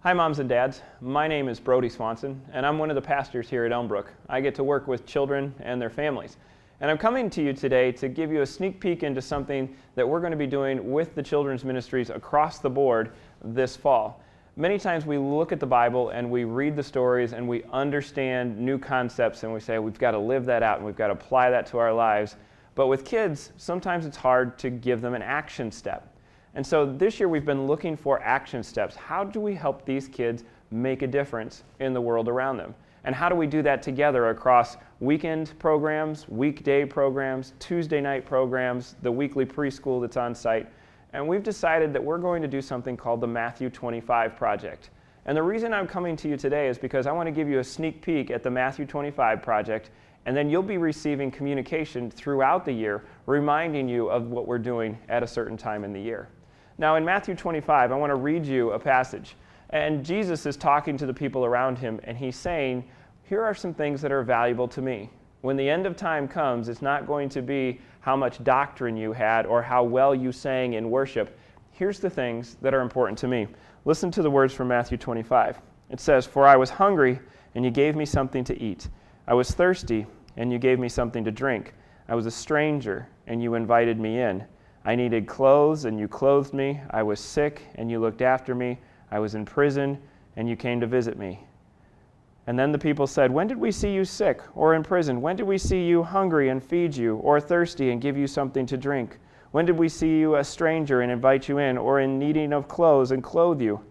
Hi moms and dads, my name is Brody Swanson and I'm one of the pastors here at Elmbrook. I get to work with children and their families. And I'm coming to you today to give you a sneak peek into something that we're going to be doing with the children's ministries across the board this fall. Many times we look at the Bible and we read the stories and we understand new concepts and we say we've got to live that out and we've got to apply that to our lives. But with kids, sometimes it's hard to give them an action step. And so this year we've been looking for action steps. How do we help these kids make a difference in the world around them? And how do we do that together across weekend programs, weekday programs, Tuesday night programs, the weekly preschool that's on site? And we've decided that we're going to do something called the Matthew 25 Project. And the reason I'm coming to you today is because I want to give you a sneak peek at the Matthew 25 Project, and then you'll be receiving communication throughout the year reminding you of what we're doing at a certain time in the year. Now in Matthew 25, I want to read you a passage. And Jesus is talking to the people around him, and he's saying, here are some things that are valuable to me. When the end of time comes, it's not going to be how much doctrine you had or how well you sang in worship. Here's the things that are important to me. Listen to the words from Matthew 25. It says, "For I was hungry, and you gave me something to eat. I was thirsty, and you gave me something to drink. I was a stranger, and you invited me in. I needed clothes, and you clothed me. I was sick, and you looked after me. I was in prison, and you came to visit me." And then the people said, "When did we see you sick or in prison? When did we see you hungry and feed you, or thirsty and give you something to drink? When did we see you a stranger and invite you in, or in needing of clothes and clothe you?"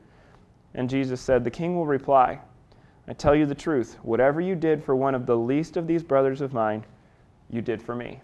And Jesus said, "The king will reply, I tell you the truth, whatever you did for one of the least of these brothers of mine, you did for me."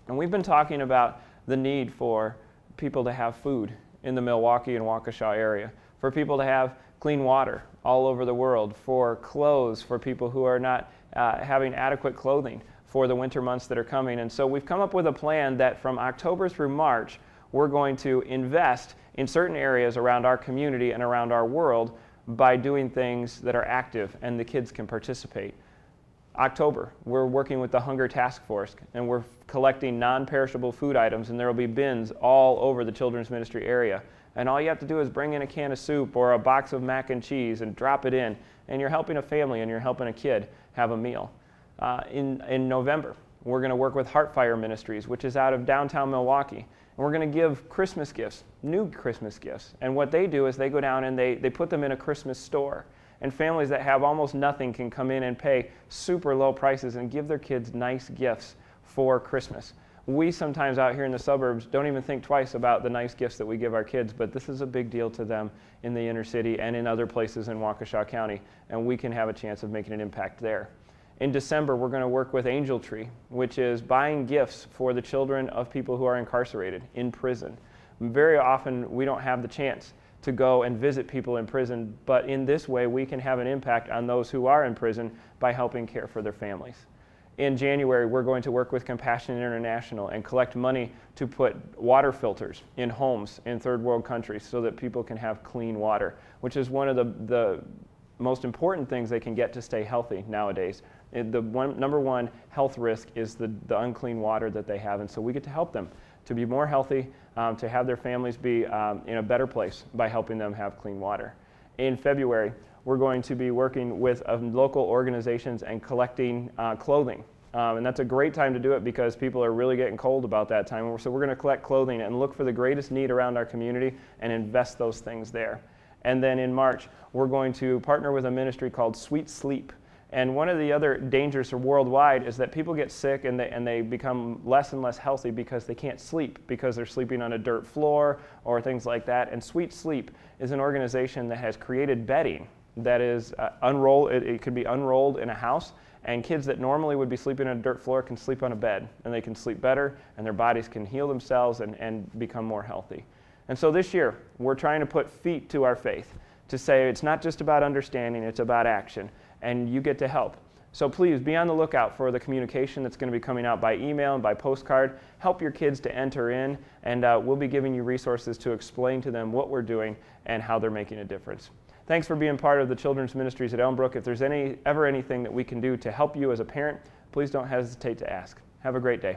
And we've been talking about the need for people to have food in the Milwaukee and Waukesha area, for people to have clean water all over the world, for clothes for people who are not having adequate clothing for the winter months that are coming. And so we've come up with a plan that from October through March, we're going to invest in certain areas around our community and around our world by doing things that are active and the kids can participate. October, we're working with the Hunger Task Force, and we're collecting non-perishable food items, and there will be bins all over the children's ministry area. And all you have to do is bring in a can of soup or a box of mac and cheese and drop it in, and you're helping a family and you're helping a kid have a meal. In November, we're going to work with Heartfire Ministries, which is out of downtown Milwaukee. And we're going to give Christmas gifts, new Christmas gifts. And what they do is they go down and they put them in a Christmas store. And families that have almost nothing can come in and pay super low prices and give their kids nice gifts for Christmas. We sometimes out here in the suburbs don't even think twice about the nice gifts that we give our kids, but this is a big deal to them in the inner city and in other places in Waukesha County, and we can have a chance of making an impact there. In December, we're going to work with Angel Tree, which is buying gifts for the children of people who are incarcerated in prison. Very often, we don't have the chance to go and visit people in prison, but in this way we can have an impact on those who are in prison by helping care for their families. In January, we're going to work with Compassion International and collect money to put water filters in homes in third world countries so that people can have clean water, which is one of the most important things they can get to stay healthy nowadays. Number one health risk is the unclean water that they have, and so we get to help them to be more healthy, to have their families be in a better place by helping them have clean water. In February, we're going to be working with local organizations and collecting clothing. And that's a great time to do it because people are really getting cold about that time. So we're going to collect clothing and look for the greatest need around our community and invest those things there. And then in March, we're going to partner with a ministry called Sweet Sleep. And one of the other dangers worldwide is that people get sick and they become less and less healthy because they can't sleep because they're sleeping on a dirt floor or things like that. And Sweet Sleep is an organization that has created bedding that is unrolled. It could be unrolled in a house, and kids that normally would be sleeping on a dirt floor can sleep on a bed, and they can sleep better, and their bodies can heal themselves and become more healthy. And so this year, we're trying to put feet to our faith to say it's not just about understanding, it's about action. And you get to help. So please be on the lookout for the communication that's going to be coming out by email and by postcard. Help your kids to enter in, and we'll be giving you resources to explain to them what we're doing and how they're making a difference. Thanks for being part of the children's ministries at Elmbrook. If there's ever anything that we can do to help you as a parent, please don't hesitate to ask. Have a great day.